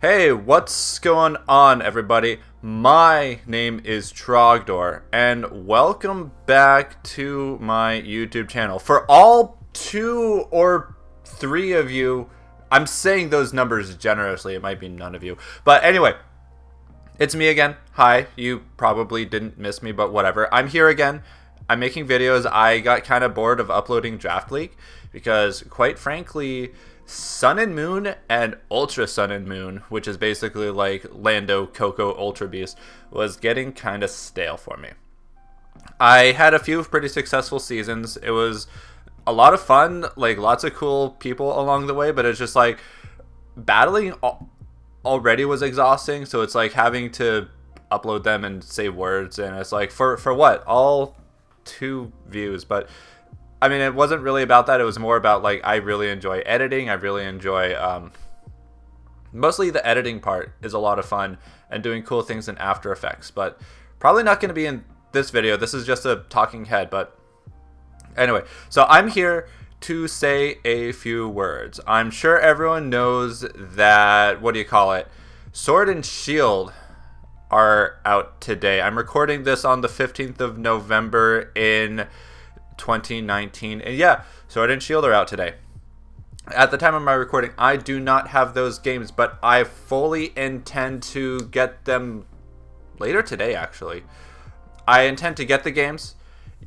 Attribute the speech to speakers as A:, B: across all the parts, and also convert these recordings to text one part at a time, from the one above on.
A: Hey, what's going on, everybody? My name is TROGDOR, and welcome back to my YouTube channel. For all 2 or 3 of you, I'm saying those numbers generously, it might be none of you. But anyway, it's me again. Hi, you probably didn't miss me, but whatever. I'm here again. I'm making videos. I got kind of bored of uploading Draft League because, quite frankly, Sun and Moon and Ultra Sun and Moon, which is basically like Lando, Coco, Ultra Beast, was getting kind of stale for me. I had a few pretty successful seasons. It was a lot of fun, like lots of cool people along the way, but it's just like battling already was exhausting, so it's like having to upload them and say words, and it's like for what? All 2 views, but I mean, it wasn't really about that. It was more about, like, I really enjoy editing. I really enjoy, mostly the editing part is a lot of fun and doing cool things in After Effects. But probably not going to be in this video. This is just a talking head. But anyway, so I'm here to say a few words. I'm sure everyone knows that, what do you call it? Sword and Shield are out today. I'm recording this on the 15th of November in 2019, and yeah, Sword and Shield are out today. At the time of my recording, I do not have those games, but I fully intend to get them later today, actually. I intend to get the games,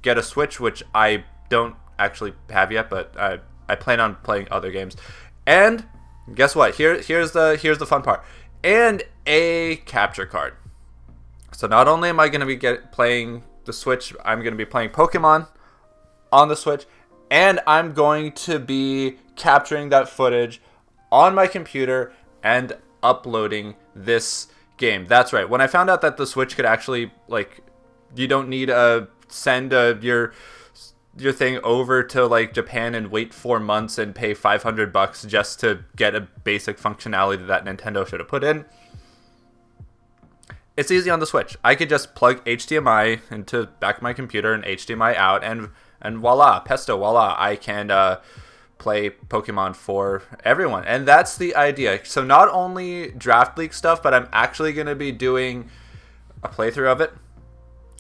A: get a Switch, which I don't actually have yet, but I plan on playing other games. And guess what? Here's the fun part. And a capture card. So not only am I going to be playing the Switch, I'm going to be playing Pokemon on the Switch, and I'm going to be capturing that footage on my computer and uploading this game. That's right. When I found out that the Switch could actually, like, you don't need to send your thing over to like Japan and wait 4 months and pay $500 just to get a basic functionality that Nintendo should have put in. It's easy on the Switch. I could just plug HDMI into back of my computer and HDMI out, and voila, pesto, voila, I can play Pokemon for everyone. And that's the idea. So not only Draft League stuff, but I'm actually going to be doing a playthrough of it.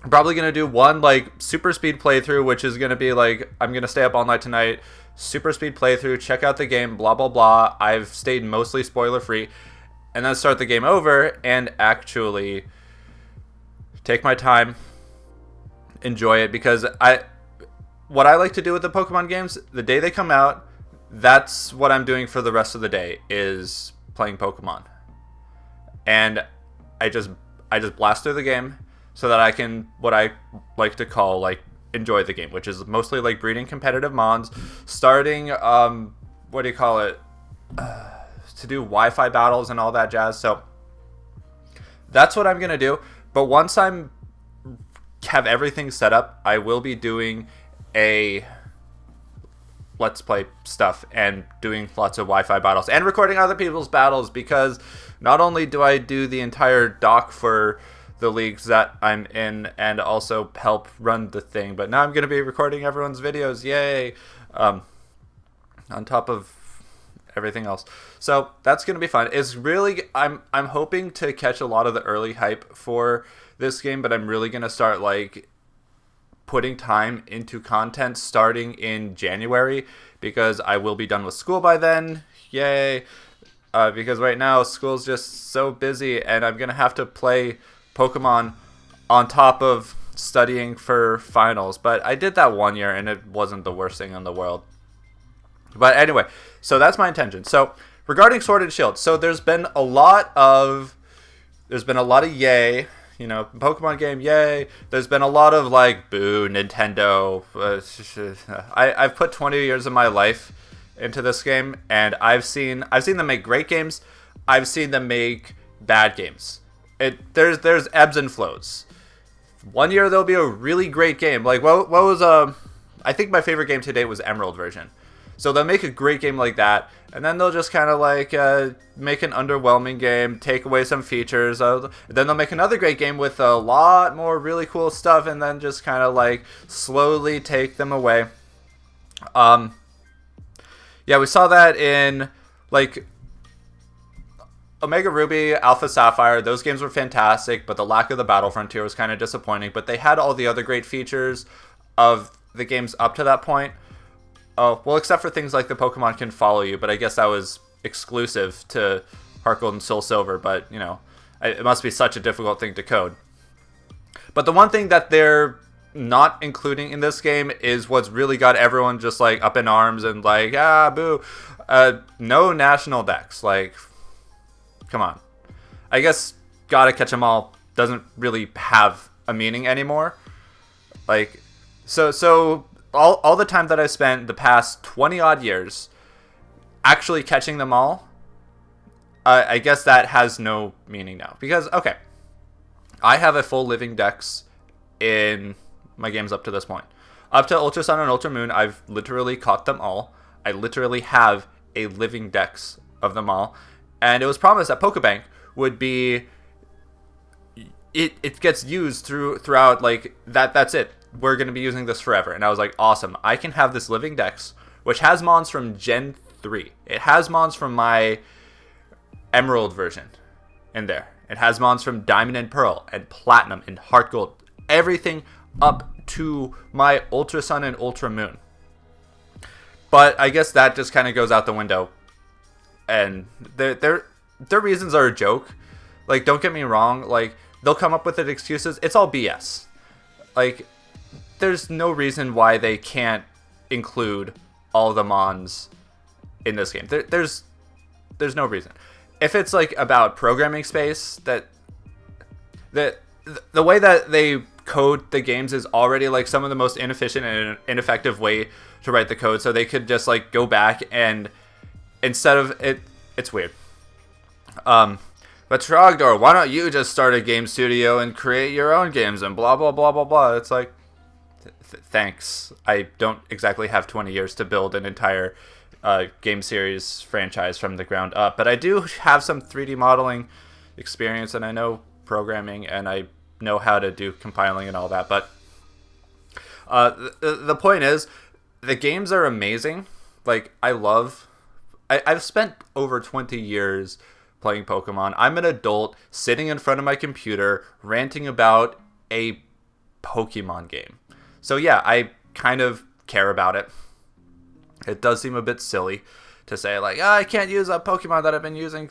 A: I'm probably going to do one like super speed playthrough, which is going to be like, I'm going to stay up all night tonight, super speed playthrough, check out the game, blah, blah, blah. I've stayed mostly spoiler free. And then start the game over and actually take my time, enjoy it, because what I like to do with the Pokemon games, the day they come out, that's what I'm doing for the rest of the day, is playing Pokemon. And I just blast through the game so that I can, what I like to call, like, enjoy the game, which is mostly like breeding competitive mons, starting, what do you call it, to do Wi-Fi battles and all that jazz. So that's what I'm gonna do. But once I'm have everything set up, I will be doing a Let's Play stuff and doing lots of Wi-Fi battles and recording other people's battles, because not only do I do the entire doc for the leagues that I'm in and also help run the thing, but now I'm gonna be recording everyone's videos. Yay! On top of everything else, so that's gonna be fun. It's really, I'm hoping to catch a lot of the early hype for this game, but I'm really gonna start like putting time into content starting in January, because I will be done with school by then. Yay! Because right now school's just so busy, and I'm gonna have to play Pokemon on top of studying for finals. But I did that 1 year, and it wasn't the worst thing in the world. But anyway, so that's my intention. So regarding Sword and Shield, so there's been a lot of yay, you know, Pokemon game, yay. There's been a lot of like, boo, Nintendo. I've put 20 years of my life into this game, and I've seen them make great games. I've seen them make bad games. There's ebbs and flows. 1 year there'll be a really great game. Like what was I think my favorite game to date was Emerald version. So they'll make a great game like that, and then they'll just kind of like make an underwhelming game, take away some features. Then they'll make another great game with a lot more really cool stuff, and then just kind of like slowly take them away. Yeah, we saw that in like Omega Ruby, Alpha Sapphire, those games were fantastic, but the lack of the Battle Frontier was kind of disappointing. But they had all the other great features of the games up to that point. Oh, well, except for things like the Pokemon can follow you, but I guess that was exclusive to Heart Gold and Soul Silver, but, you know, it must be such a difficult thing to code. But the one thing that they're not including in this game is what's really got everyone just, like, up in arms and like, ah, boo. No national decks. Like, come on. I guess Gotta Catch 'em All doesn't really have a meaning anymore. Like, so all the time that I spent the past 20 odd years actually catching them all, I guess that has no meaning now. Because, okay, I have a full living dex in my games up to this point. Up to Ultra Sun and Ultra Moon, I've literally caught them all. I literally have a living dex of them all. And it was promised that Pokebank would be... It gets used throughout, like, that's it. We're going to be using this forever. And I was like, awesome. I can have this living dex, which has mons from Gen 3. It has mons from my Emerald version in there. It has mons from Diamond and Pearl and Platinum and Heart Gold. Everything up to my Ultra Sun and Ultra Moon. But I guess that just kind of goes out the window. And their reasons are a joke. Like, don't get me wrong. Like, they'll come up with excuses. It's all BS. Like, there's no reason why they can't include all the mons in this game. There's no reason. If it's like about programming space, that the way that they code the games is already like some of the most inefficient and ineffective way to write the code. So they could just like go back and instead of it's weird. But Trogdor, why don't you just start a game studio and create your own games and blah blah blah blah blah. It's like, thanks. I don't exactly have 20 years to build an entire game series franchise from the ground up, but I do have some 3D modeling experience, and I know programming, and I know how to do compiling and all that. But the point is, the games are amazing. Like, I've spent over 20 years playing Pokemon. I'm an adult sitting in front of my computer ranting about a Pokemon game. So yeah, I kind of care about it. It does seem a bit silly to say, like, I can't use a Pokemon that I've been using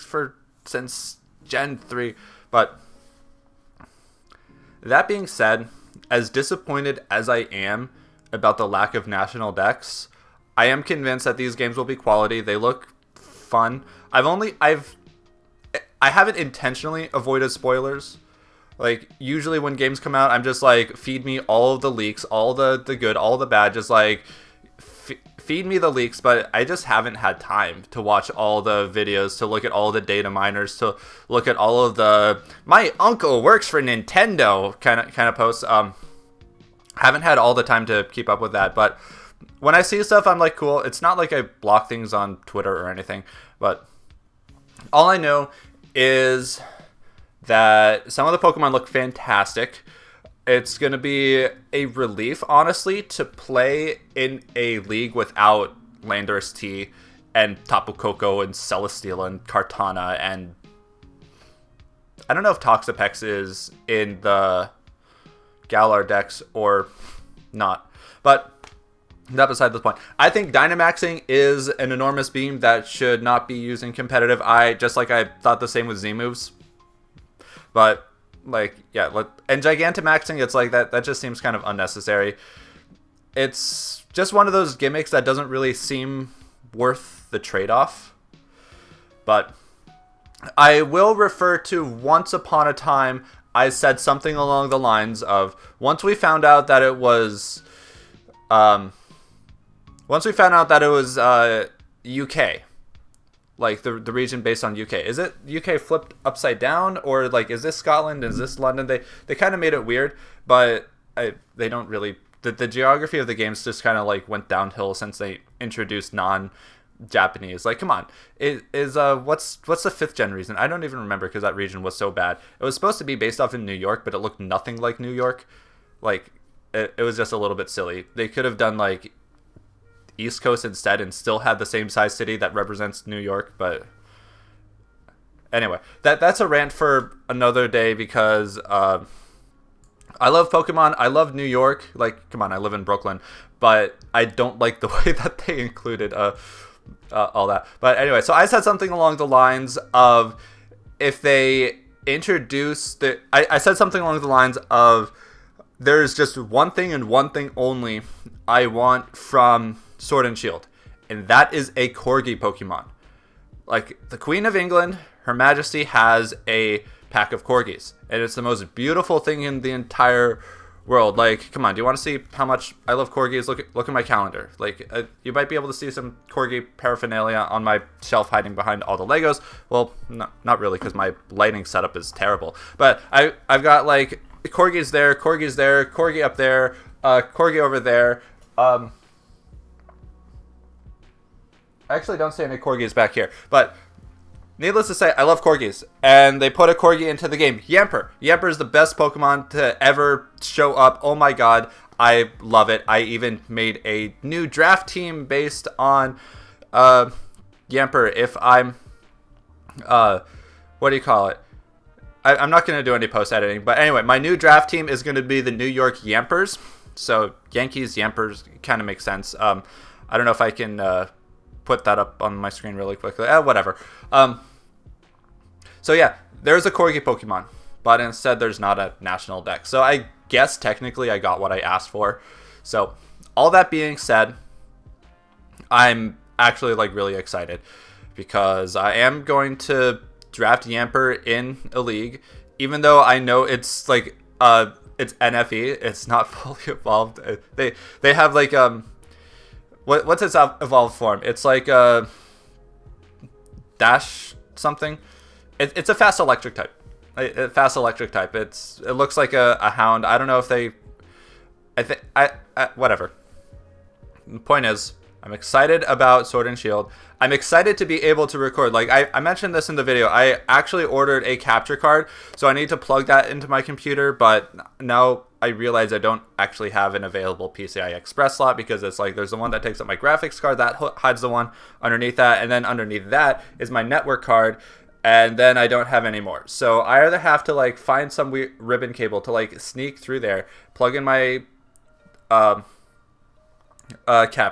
A: since Gen 3. But that being said, as disappointed as I am about the lack of national decks, I am convinced that these games will be quality. They look fun. I haven't intentionally avoided spoilers. Like, usually when games come out, I'm just like, feed me all of the leaks, all the good, all the bad, just like... feed me the leaks, but I just haven't had time to watch all the videos, to look at all the data miners, to look at all of the my uncle works for Nintendo kind of posts. Haven't had all the time to keep up with that, but when I see stuff, I'm like, cool. It's not like I block things on Twitter or anything, but all I know is that some of the Pokemon look fantastic. It's going to be a relief, honestly, to play in a league without Landorus T and Tapu Koko and Celesteela and Kartana, and I don't know if Toxapex is in the Galar decks or not, but that beside the point. I think Dynamaxing is an enormous beam that should not be used in competitive. Just like I thought the same with Z-moves, but... like, yeah, and Gigantamaxing, it's like that just seems kind of unnecessary. It's just one of those gimmicks that doesn't really seem worth the trade-off. But I will refer to once upon a time, I said something along the lines of, once we found out that it was UK, like the region based on UK. Is it UK flipped upside down, or like is this Scotland? Is this London? They kind of made it weird, but they don't really. The geography of the games just kind of like went downhill since they introduced non-Japanese. Like, come on, what's the 5th gen region? I don't even remember because that region was so bad. It was supposed to be based off in New York, but it looked nothing like New York. Like it was just a little bit silly. They could have done like East Coast instead and still had the same size city that represents New York, but anyway, that's a rant for another day because I love Pokemon. I love New York. Like, come on, I live in Brooklyn, but I don't like the way that they included all that. But anyway, so I said something along the lines of if they introduce I said something along the lines of there's just one thing and one thing only I want from Sword and Shield, and that is a Corgi Pokemon. Like, the Queen of England, Her Majesty, has a pack of Corgis, and it's the most beautiful thing in the entire world. Like, come on, do you want to see how much I love Corgis? Look at my calendar. Like, you might be able to see some Corgi paraphernalia on my shelf hiding behind all the Legos. Well, not really, because my lighting setup is terrible. But I've got, like, Corgis there, Corgi up there, Corgi over there. I actually don't see any Corgis back here, but needless to say, I love Corgis, and they put a Corgi into the game. Yamper. Yamper is the best Pokemon to ever show up. Oh my god, I love it. I even made a new draft team based on Yamper. If I'm, what do you call it? I'm not going to do any post-editing, but anyway, my new draft team is going to be the New York Yampers. So, Yankees, Yampers, kind of makes sense. I don't know if I can put that up on my screen really quickly. Whatever. So yeah, there's a Corgi Pokemon, but instead there's not a national deck. So I guess technically I got what I asked for. So all that being said, I'm actually like really excited because I am going to draft Yamper in a league, even though I know it's like it's NFE, it's not fully evolved. They have like what's its evolved form? It's like a dash something. It's a fast electric type. Fast electric type. It looks like a hound. I don't know if they. I whatever. The point is, I'm excited about Sword and Shield. I'm excited to be able to record. Like I mentioned this in the video. I actually ordered a capture card, so I need to plug that into my computer. But now I realize I don't actually have an available PCI Express slot because it's like there's the one that takes up my graphics card that hides the one underneath that, and then underneath that is my network card, and then I don't have any more. So I either have to like find some weird ribbon cable to like sneak through there, plug in my cap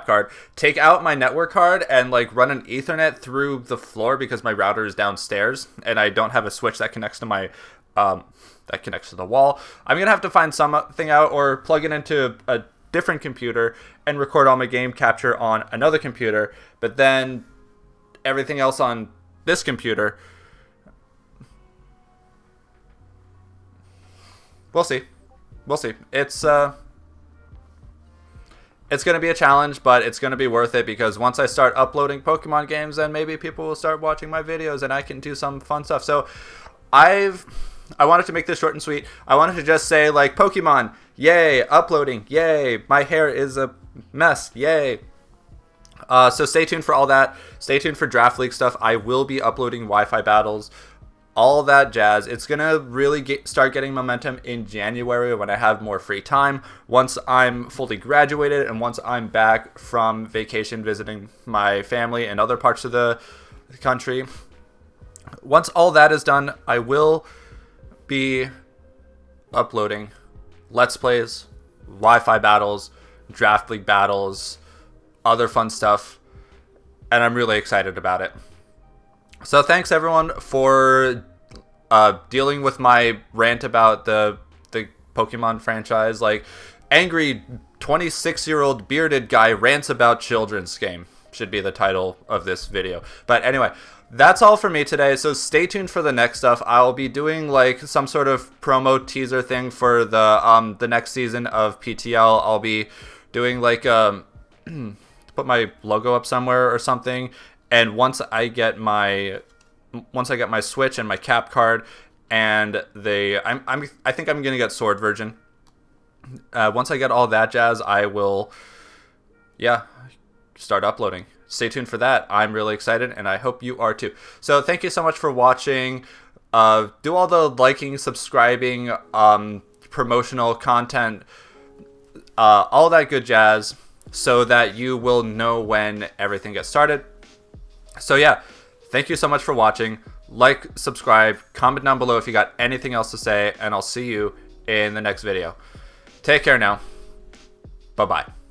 A: card, take out my network card, and like run an Ethernet through the floor because my router is downstairs and I don't have a switch that connects to my that connects to the wall. I'm gonna have to find something out or plug it into a different computer and record all my game capture on another computer, but then everything else on this computer, we'll see. It's going to be a challenge, but it's going to be worth it because once I start uploading Pokemon games, then maybe people will start watching my videos and I can do some fun stuff. So I wanted to make this short and sweet. I wanted to just say, like, Pokemon, yay, uploading, yay, my hair is a mess, yay. So stay tuned for all that. Stay tuned for Draft League stuff. I will be uploading Wi-Fi battles, all that jazz. It's going to really start getting momentum in January when I have more free time, once I'm fully graduated and once I'm back from vacation visiting my family and other parts of the country. Once all that is done, I will be uploading Let's Plays, Wi-Fi battles, Draft League battles, other fun stuff, and I'm really excited about it. So thanks everyone for dealing with my rant about the Pokemon franchise. Like, angry 26-year-old bearded guy rants about children's game should be the title of this video. But anyway, that's all for me today. So stay tuned for the next stuff. I'll be doing like some sort of promo teaser thing for the next season of PTL. I'll be doing like put my logo up somewhere or something. And once I get my Switch and my cap card and I think I'm gonna get Sword version. Once I get all that jazz, I will start uploading. Stay tuned for that. I'm really excited and I hope you are too. So thank you so much for watching. Do all the liking, subscribing, promotional content, all that good jazz so that you will know when everything gets started. So yeah, thank you so much for watching. like, subscribe, comment down below if you got anything else to say, and I'll see you in the next video. Take care now. Bye-bye.